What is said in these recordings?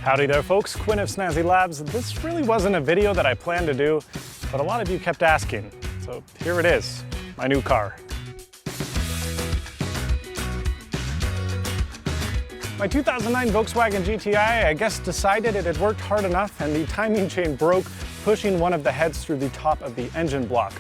Howdy there folks, Quinn of Snazzy Labs. This really wasn't a video that I planned to do, but a lot of you kept asking. So here it is, my new car. My 2009 Volkswagen GTI, I guess, decided it had worked hard enough and the timing chain broke, pushing one of the heads through the top of the engine block.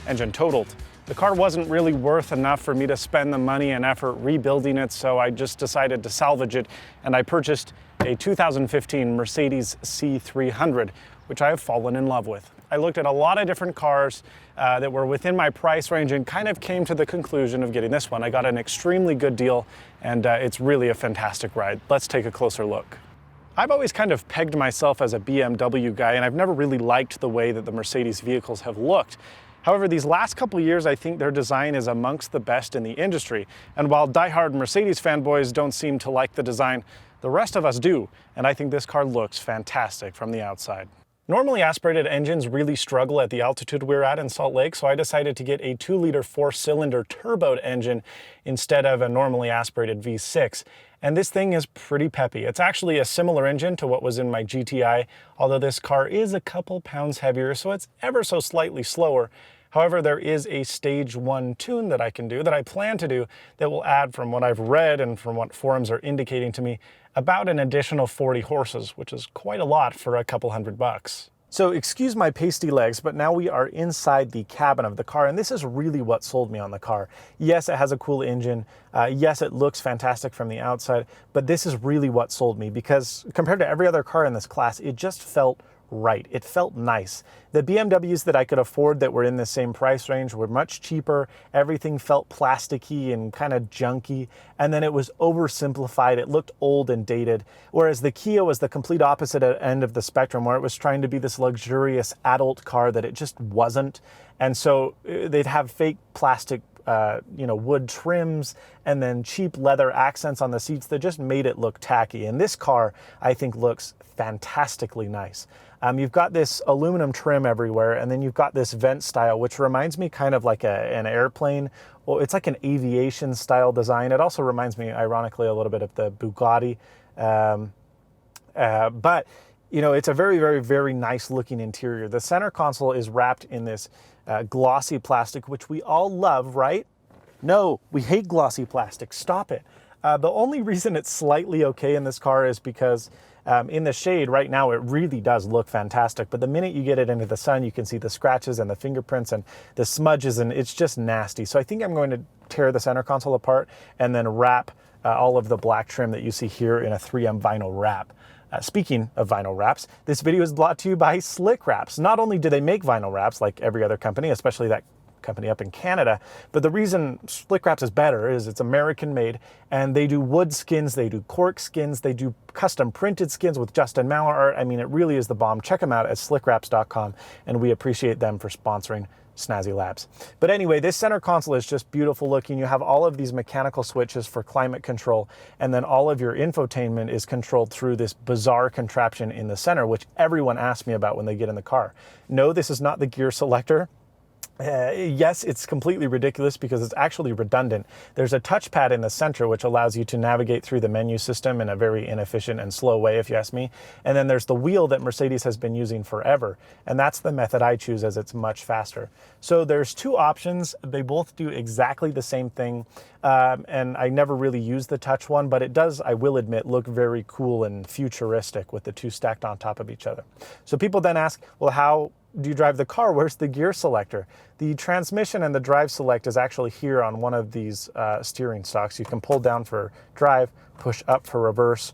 Engine totaled. The car wasn't really worth enough for me to spend the money and effort rebuilding it, so I just decided to salvage it, and I purchased a 2015 Mercedes C300, which I have fallen in love with. I looked at a lot of different cars that were within my price range and kind of came to the conclusion of getting this one. I got an extremely good deal, and it's really a fantastic ride. Let's take a closer look. I've always kind of pegged myself as a BMW guy, and I've never really liked the way that the Mercedes vehicles have looked. However, these last couple of years, I think their design is amongst the best in the industry. And while diehard Mercedes fanboys don't seem to like the design, the rest of us do. And I think this car looks fantastic from the outside. Normally, aspirated engines really struggle at the altitude we're at in Salt Lake, so I decided to get a 2-liter 4-cylinder turboed engine instead of a normally aspirated V6. And this thing is pretty peppy. It's actually a similar engine to what was in my GTI, although this car is a couple pounds heavier, so it's ever so slightly slower. However, there is a stage 1 tune that I can do, that I plan to do, that will add, from what I've read and from what forums are indicating to me, about an additional 40 horses, which is quite a lot for a couple $100. So excuse my pasty legs, but now we are inside the cabin of the car, and this is really what sold me on the car. Yes, it has a cool engine. Yes, it looks fantastic from the outside, but this is really what sold me, because compared to every other car in this class, it just felt right. It felt nice. The BMWs that I could afford that were in the same price range were much cheaper. Everything felt plasticky and kind of junky, and then it was oversimplified. It looked old and dated, whereas the Kia was the complete opposite end of the spectrum, where it was trying to be this luxurious adult car that it just wasn't. And so they'd have fake plastic wood trims and then cheap leather accents on the seats that just made it look tacky. And this car, I think, looks fantastically nice. You've got this aluminum trim everywhere, and then you've got this vent style, which reminds me kind of like an airplane. Well, it's like an aviation style design. It also reminds me, ironically, a little bit of the Bugatti. But it's a very, very, very nice looking interior. The center console is wrapped in this glossy plastic, which we all love, right? No, we hate glossy plastic. Stop it. The only reason it's slightly okay in this car is because in the shade right now, it really does look fantastic. But the minute you get it into the sun, you can see the scratches and the fingerprints and the smudges, and it's just nasty. So I think I'm going to tear the center console apart and then wrap all of the black trim that you see here in a 3M vinyl wrap. Speaking of vinyl wraps, this video is brought to you by Slick Wraps. Not only do they make vinyl wraps like every other company, especially that company up in Canada, but the reason Slick Wraps is better is it's American made, and they do wood skins, they do cork skins, they do custom printed skins with Justin Maller art. I mean, it really is the bomb. Check them out at slickwraps.com, and we appreciate them for sponsoring Snazzy Labs. But anyway, this center console is just beautiful looking. You have all of these mechanical switches for climate control, and then all of your infotainment is controlled through this bizarre contraption in the center, which everyone asks me about when they get in the car. No, this is not the gear selector. Yes, it's completely ridiculous because it's actually redundant. There's a touchpad in the center which allows you to navigate through the menu system in a very inefficient and slow way, if you ask me. And then there's the wheel that Mercedes has been using forever, and that's the method I choose, as it's much faster. So there's two options. They both do exactly the same thing, and I never really use the touch one, but it does, I will admit, look very cool and futuristic with the two stacked on top of each other. So people then ask, well, how do you drive the car? Where's the gear selector? The transmission and the drive select is actually here on one of these steering stocks. You can pull down for drive, push up for reverse,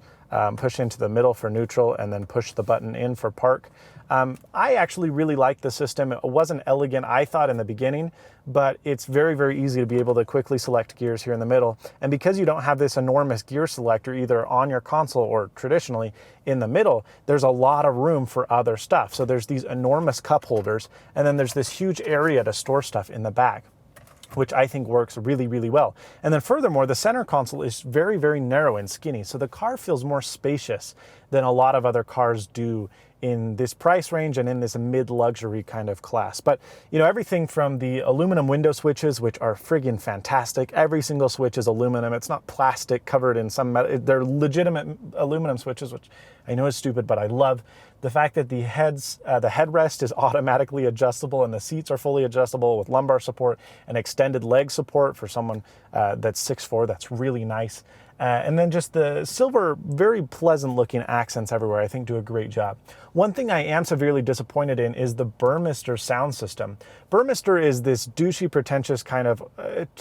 push into the middle for neutral, and then push the button in for park. I actually really like the system. It wasn't elegant, I thought, in the beginning, but it's very, very easy to be able to quickly select gears here in the middle. And because you don't have this enormous gear selector either on your console or traditionally in the middle, there's a lot of room for other stuff. So there's these enormous cup holders, and then there's this huge area to store stuff in the back, which I think works really, really well. And then furthermore, the center console is very, very narrow and skinny. So the car feels more spacious than a lot of other cars do in this price range and in this mid-luxury kind of class. But, you know, everything from the aluminum window switches, which are friggin' fantastic. Every single switch is aluminum. It's not plastic covered in some metal. They're legitimate aluminum switches, which I know is stupid, but I love. The fact that the headrest is automatically adjustable and the seats are fully adjustable with lumbar support and extended leg support for someone that's 6'4", that's really nice. And then just the silver, very pleasant looking accents everywhere, I think do a great job. One thing I am severely disappointed in is the Burmester sound system. Burmester is this douchey, pretentious kind of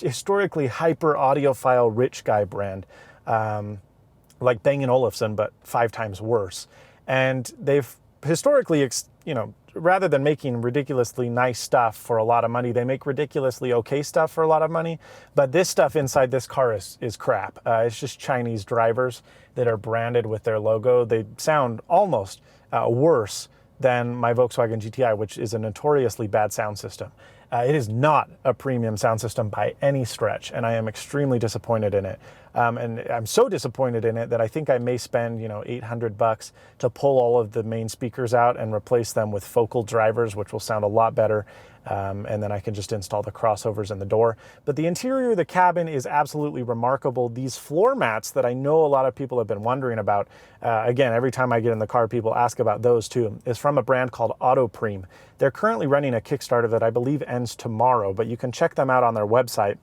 historically hyper audiophile rich guy brand, like Bang & Olufsen, but 5 times worse. And they've historically, you know, rather than making ridiculously nice stuff for a lot of money, they make ridiculously okay stuff for a lot of money. But this stuff inside this car is crap. It's just Chinese drivers that are branded with their logo. They sound almost worse than my Volkswagen GTI, which is a notoriously bad sound system. It is not a premium sound system by any stretch, and I am extremely disappointed in it. And I'm so disappointed in it that I think I may spend, you know, $800 to pull all of the main speakers out and replace them with focal drivers, which will sound a lot better. And then I can just install the crossovers in the door. But the interior of the cabin is absolutely remarkable. These floor mats that I know a lot of people have been wondering about, again, every time I get in the car, people ask about those too, is from a brand called Autopreme. They're currently running a Kickstarter that I believe ends tomorrow, but you can check them out on their website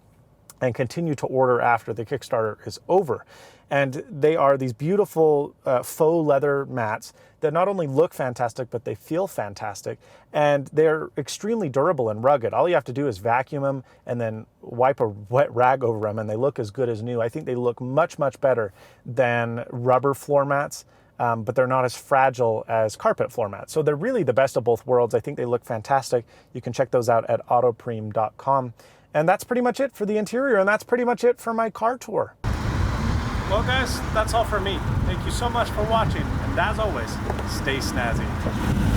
and continue to order after the Kickstarter is over. And they are these beautiful faux leather mats that not only look fantastic, but they feel fantastic. And they're extremely durable and rugged. All you have to do is vacuum them and then wipe a wet rag over them, and they look as good as new. I think they look much, much better than rubber floor mats. But they're not as fragile as carpet floor mats. So they're really the best of both worlds. I think they look fantastic. You can check those out at autopreme.com. And that's pretty much it for the interior, and that's pretty much it for my car tour. Well, guys, that's all for me. Thank you so much for watching, and as always, stay snazzy.